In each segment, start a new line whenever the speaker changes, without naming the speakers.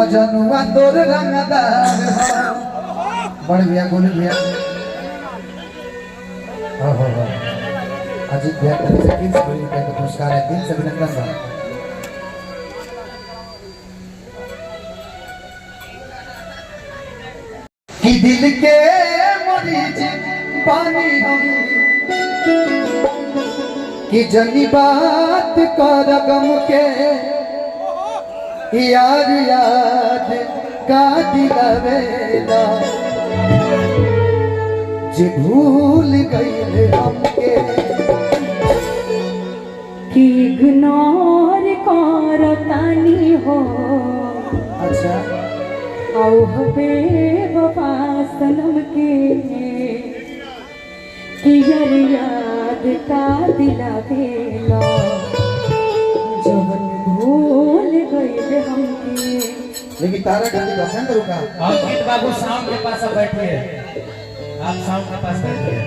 मजनुआ तोर रंगदार बड़ भैया गोलू भैया हो अजीत भैया तरफ से किस बड़ी का पुरस्कार है दिल से अभिनंदन है कि दिल के मरीज पानी हम कि जनी बात कर गम के यार याद का दिलवेला जे भूल गईले हमके
कि इग्नोर करतानी हो।
अच्छा
औ हबे वफा सनम के कि यार याद का दिलवेला जवन भूल गईले हमके।
लेकिन तारा गाड़ी दर्शन करूँ का
अंकित बाबू शाम के पास बैठिए आप शाम के पास बैठिए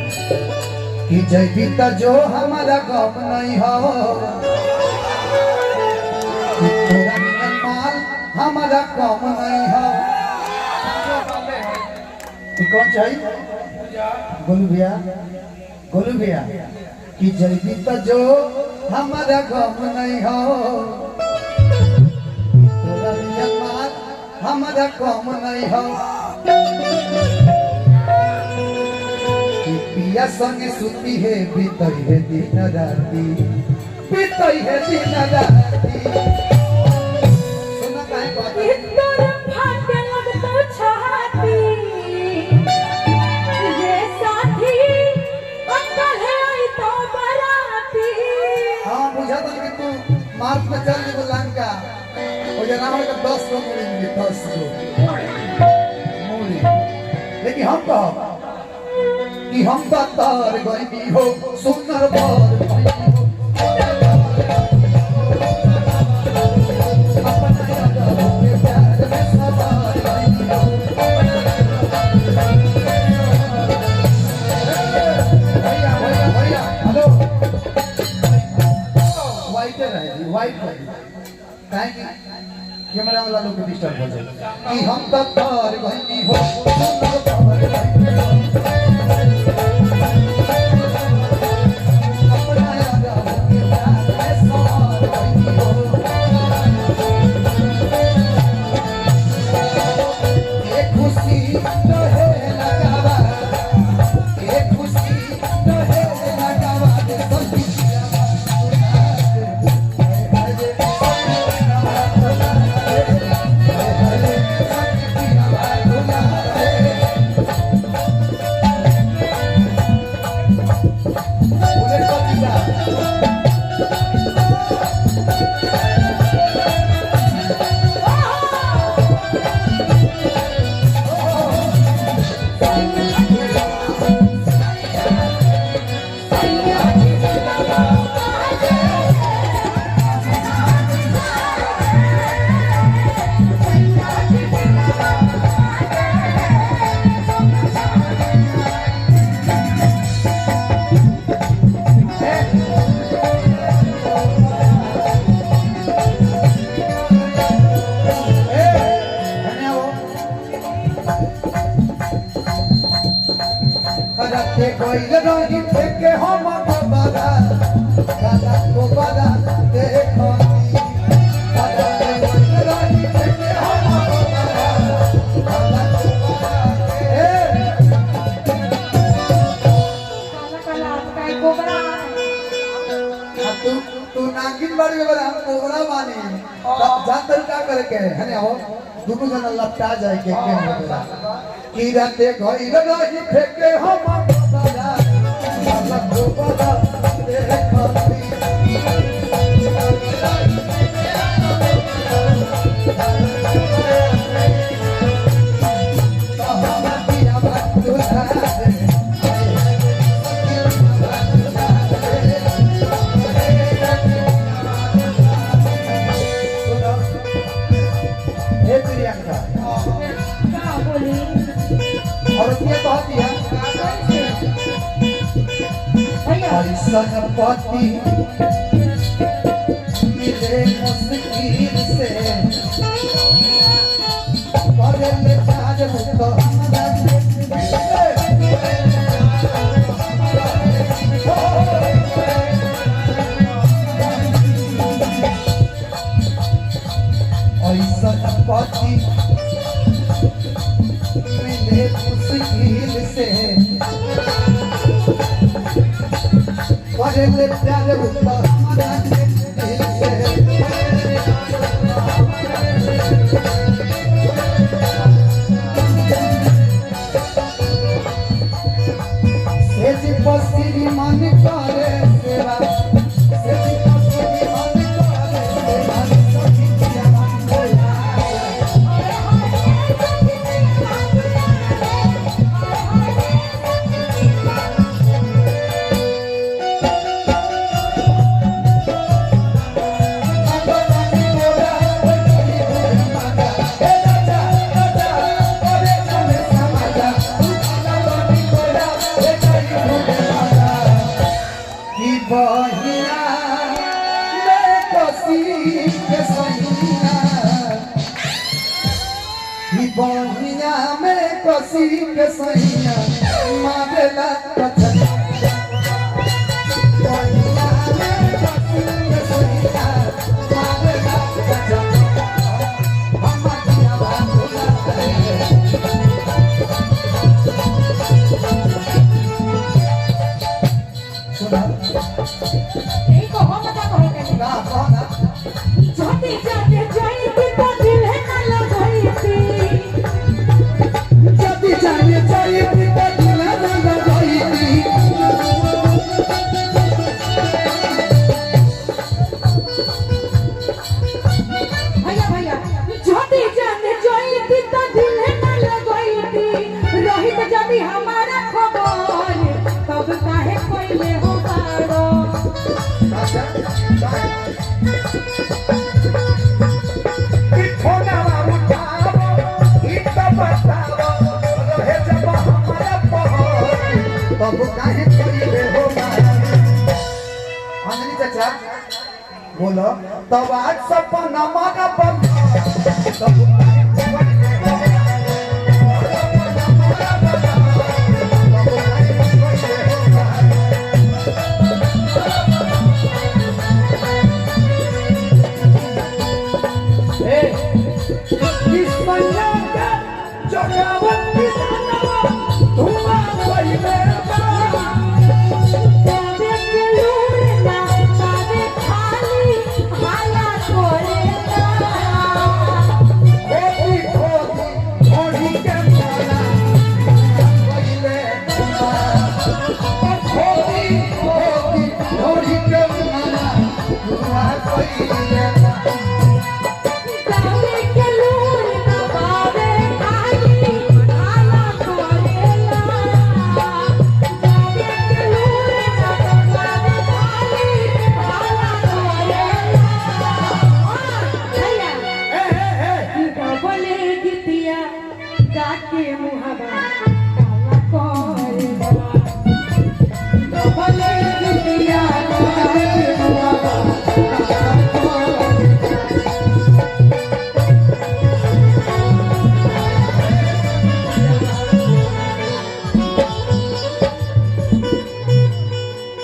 कि जय पिता जो हमारा गम नहीं हो कि तोरा निकल माल हमारा कम नहीं हो कि कौन चाहिए गोलू भैया कि जय पिता जो हमारा गम नहीं हो तोरा निकल माल हमारा कम नहीं हो पिया संगे सुती है बीतई है दिन राती बीतई है दिन राती सुना काहे कहत
तोर फाटे लगतो छाती ये साथी अक्कल है आई तो बराती।
हां बुझा था कि तू मार्च में चल जे लंका ओ जना हमरे को 10 को मिलेंगे 10 को मूली लेकिन हम कहो कि हम तार गईनी हो सुनर बार गईनी हो अपना याद के प्यार में सवार गईनी हो भैया हेलो वाइट रहे वाइट रहे कैमरा वाला लोग डिस्टर्ब हो जाए कि हम तार गईनी हो सुनर बार गईनी हो कोई रही फेंके हम गोबरा काला गोबरा देखो रही फेंके हम गोबरा काला गोबरा
काला काय कोबरा
तू नागिन बड़ गए हम कोबरा मानी जानतर का करे के है ना हो दोनों जना लपटा जाए के होगा की राते घई रही फेंके हम गोबरा काला गोबरा देखो पति मिले मुश्किल से ले प्यार बुता हमारा के दिल से जी पसीरी मन करे सेवा से जी पसीरी मन करे सेवा सखी पिया मन बोला बहिया में कसी के सैया बहिया में कसी के सैया मारेला कचन बहिया में कसी के सैया मारेला कचन हमारिया बाबूला सुना
यही को हम बता कहो के
ना कौन
जाते जाते जाई तो दिल है ना लगाई
जदी जाने चाहिए पिता दिला ना लगाई
भैया भैया जाते जाते जाई तो दिल है ना लगाई रही तो जदी हमारा खबर तब काहे कोई हो पारो
बाबू काहे कइले हो अंजलि चाचा बोलो तब आज सपना माना बंद तब काहे कइले हो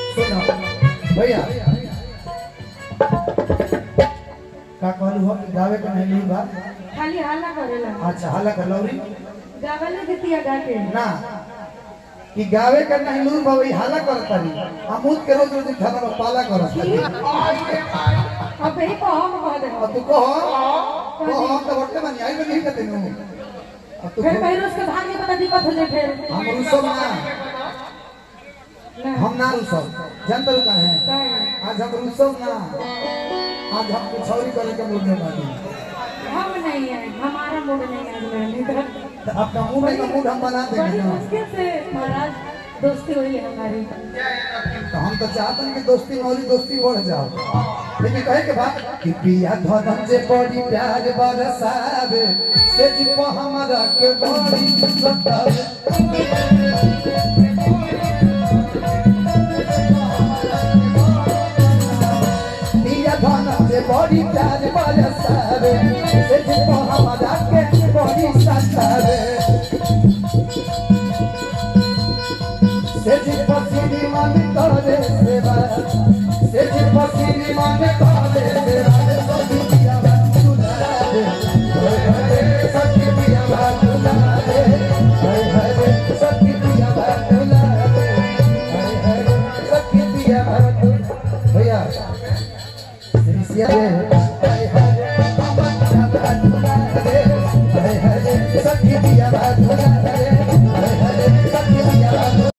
भैया का कहलू हो कि गावे के नहीं बा
खाली हाला करेला
अच्छा हाला कर लौरी
गावले गीतिया गा के
ना कि गावे के नहीं लूर बाबी हाला करता री अमूद के रोज रोज खाना में पाला करता री
अब ही को हम कह दे
और तू कहो हम तो वक्त में आई नहीं कहते नु अब तू
फिर कहीं उसके भाग्य पता दिक्कत हो जाए फिर
हम रुसो ना हम ना रुसो जनता का है आज हम रुसो ना आज हम कुछ और करे के मूड में बानी
हम नहीं है हमारा मूड नहीं है आज इधर
तो आपका मूड है का मूड हम बना देंगे
बड़ी
ना
मुश्किल से महाराज दोस्ती हुई है हमारी
तो हम तो चाहते हैं कि दोस्ती में और दोस्ती बढ़ जाओ लेकिन कहे के बात कि पिया धन जे बड़ी प्यार बरसावे से जीव हमारा के बड़ी सतावे पिया धन जे बड़ी प्यार बरसावे से जीव हमारा के बड़ी सतावे सेठी पसीनी मन करे सेवा सेठी पसीनी मन करे सेवा सखी पिया बातुला दे सखी पिया बातुला दे सखी पिया बातुला दे सखी पिया बातुला ये